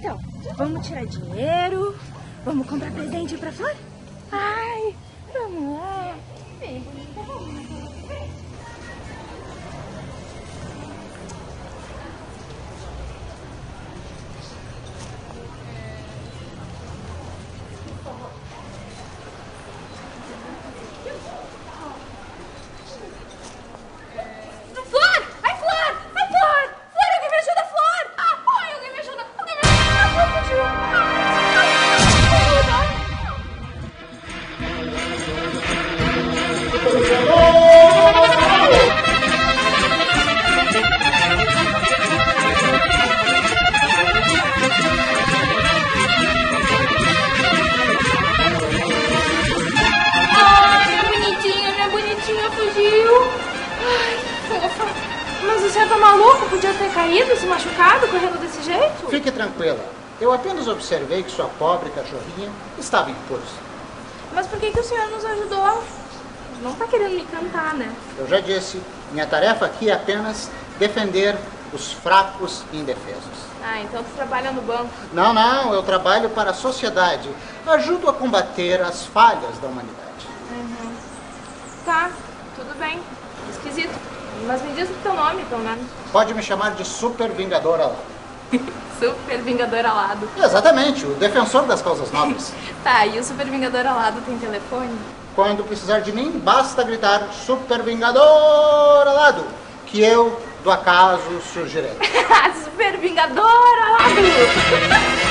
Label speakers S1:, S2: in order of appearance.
S1: Então, vamos tirar dinheiro, vamos comprar presente pra Flor? Ai, vamos lá.
S2: Você tá maluco? Podia ter caído, se machucado, correndo desse jeito?
S3: Fique tranquila. Eu apenas observei que sua pobre cachorrinha estava em curso.
S2: Mas por que o senhor nos ajudou? Não tá querendo me cantar, né?
S3: Eu já disse, minha tarefa aqui é apenas defender os fracos e indefesos.
S2: Ah, então tu trabalha no banco.
S3: Não, eu trabalho para a sociedade. Ajudo a combater as falhas da humanidade.
S2: Tá, tudo bem. Esquisito. Mas me diz o teu nome, pelo menos.
S3: Pode me chamar de Super Vingador Alado.
S2: Super Vingador Alado.
S3: Exatamente, o defensor das causas nobres.
S2: Tá, e o Super Vingador Alado tem telefone?
S3: Quando precisar de mim, basta gritar Super Vingador Alado, que eu, do acaso, surgirei.
S2: Super Vingador Alado!